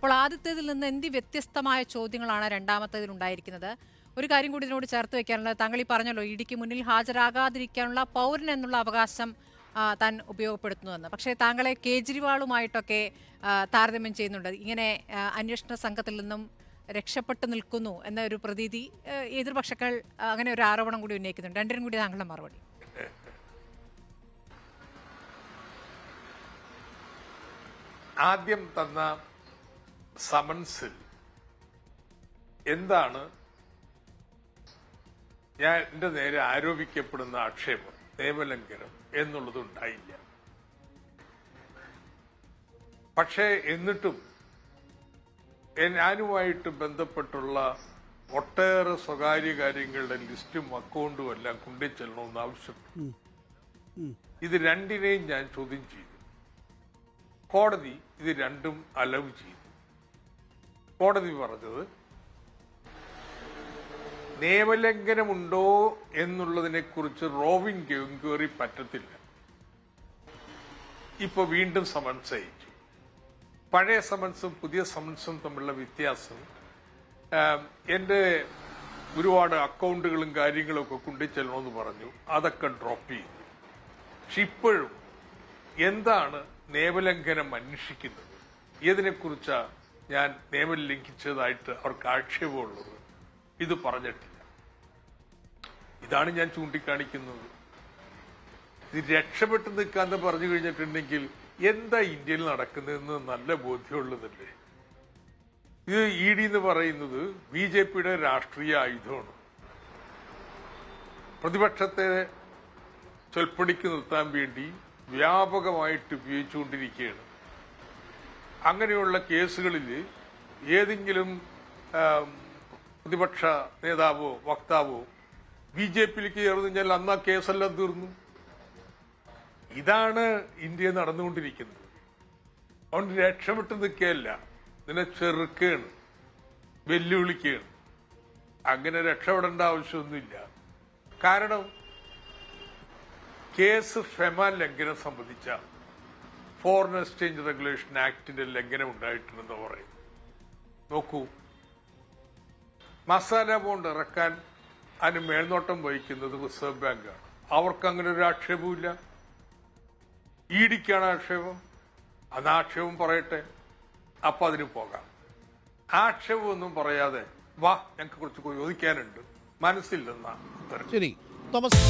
അപ്പോൾ ആദ്യത്തേതിൽ നിന്ന് എന്ത് വ്യത്യസ്തമായ ചോദ്യങ്ങളാണ് രണ്ടാമത്തേതിൽ ഉണ്ടായിരിക്കുന്നത്? ഒരു കാര്യം കൂടി ഇതിനോട് ചേർത്ത് വെക്കാനുള്ളത്, താങ്കൾ ഈ പറഞ്ഞല്ലോ ഇഡിക്ക് മുന്നിൽ ഹാജരാകാതിരിക്കാനുള്ള പൗരൻ എന്നുള്ള അവകാശം താൻ ഉപയോഗപ്പെടുത്തുന്നുവെന്ന്. പക്ഷേ താങ്കളെ കേജ്രിവാളുമായിട്ടൊക്കെ താരതമ്യം ചെയ്യുന്നുണ്ട്. ഇങ്ങനെ അന്വേഷണ സംഘത്തിൽ നിന്നും രക്ഷപ്പെട്ടു നിൽക്കുന്നു എന്ന ഒരു പ്രതീതി എതിർപക്ഷങ്ങൾ അങ്ങനെ ഒരു ആരോപണം കൂടി ഉന്നയിക്കുന്നുണ്ട്. രണ്ടിനും കൂടി താങ്കളുടെ മറുപടി. ആദ്യം തന്ന സമൻസിൽ എന്താണ് ഞാൻ എന്റെ നേരെ ആരോപിക്കപ്പെടുന്ന ആക്ഷേപം, നിയമലംഘനം എന്നുള്ളത് ഉണ്ടായില്ല. പക്ഷേ എന്നിട്ടും ഞാനുമായിട്ട് ബന്ധപ്പെട്ടുള്ള ഒട്ടേറെ സ്വകാര്യ കാര്യങ്ങളുടെ ലിസ്റ്റും അക്കൗണ്ടും എല്ലാം കൊണ്ടുചെല്ലണമെന്ന് ആവശ്യപ്പെട്ടു. ഇത് രണ്ടിനെയും ഞാൻ ചോദ്യം ചെയ്തു. കോടതി ഇത് രണ്ടും അലവ് ചെയ്തു. കോടതി പറഞ്ഞത് നിയമലംഘനമുണ്ടോ എന്നുള്ളതിനെ കുറിച്ച് റോവിംഗ് എൻക്വയറി പറ്റത്തില്ല. ഇപ്പൊ വീണ്ടും സമൻസ് അയച്ചു. പഴയ സമൻസും പുതിയ സമൻസും തമ്മിലുള്ള വ്യത്യാസം, എന്റെ ഒരുപാട് അക്കൗണ്ടുകളും കാര്യങ്ങളും ഒക്കെ കൊണ്ടുചെല്ലണമെന്ന് പറഞ്ഞു. അതൊക്കെ ഡ്രോപ്പ് ചെയ്തു. പക്ഷെ ഇപ്പോഴും എന്താണ് നിയമലംഘനം അന്വേഷിക്കുന്നത്, ഏതിനെക്കുറിച്ചാ ഞാൻ നിയമം ലംഘിച്ചതായിട്ട് അവർക്ക് ആക്ഷേപമുള്ളത്, ഇത് പറഞ്ഞിട്ടില്ല. ഇതാണ് ഞാൻ ചൂണ്ടിക്കാണിക്കുന്നത്. ഇത് രക്ഷപ്പെട്ട് നിൽക്കാന്ന് പറഞ്ഞു കഴിഞ്ഞിട്ടുണ്ടെങ്കിൽ എന്താ ഇന്ത്യയിൽ നടക്കുന്നതെന്ന് നല്ല ബോധ്യമുള്ളതല്ലേ. ഇത് ഇ ഡി എന്ന് പറയുന്നത് ബി.ജെ.പിയുടെ രാഷ്ട്രീയ ആയുധമാണ്. പ്രതിപക്ഷത്തെ ചൊൽപ്പടിക്ക് നിർത്താൻ വേണ്ടി വ്യാപകമായിട്ട് ഉപയോഗിച്ചുകൊണ്ടിരിക്കുകയാണ്. അങ്ങനെയുള്ള കേസുകളിൽ ഏതെങ്കിലും പ്രതിപക്ഷ നേതാവോ വക്താവോ ബി.ജെ.പിയിലേക്ക് ചേർന്ന് കഴിഞ്ഞാൽ അന്ന് ആ കേസെല്ലാം തീർന്നു. ഇതാണ് ഇന്ത്യ നടന്നുകൊണ്ടിരിക്കുന്നത്. അതുകൊണ്ട് രക്ഷപ്പെട്ട് നിൽക്കുകയല്ല, ഇതിനെ ചെറുക്കുകയാണ്, വെല്ലുവിളിക്കുകയാണ്. അങ്ങനെ രക്ഷപ്പെടേണ്ട ആവശ്യമൊന്നുമില്ല. കാരണം കേസ് ഫെമ ലംഘനം സംബന്ധിച്ച ഫോറിൻ എക്സ്ചേഞ്ച് റെഗുലേഷൻ ആക്ടിന്റെ ലംഘനം ഉണ്ടായിട്ടുണ്ടെന്ന് പറയുന്നു. നോക്കൂ, മസാല ബോണ്ട് ഇറക്കാൻ അതിന് മേൽനോട്ടം വഹിക്കുന്നത് റിസർവ് ബാങ്കാണ്. അവർക്ക് അങ്ങനെ ഒരു ആക്ഷേപമില്ല. ഇ ഡിക്കാണ് ആക്ഷേപം. അന്ന് ആക്ഷേപം പറയട്ടെ, അപ്പൊ അതിന് പോകാം. ആക്ഷേപമൊന്നും പറയാതെ വാ ഞങ്ങൾക്ക് കുറച്ച് ചോദിക്കാനുണ്ട്, മനസ്സില്ലെന്നാണ് ഉത്തരം. ശരി തോമസ്.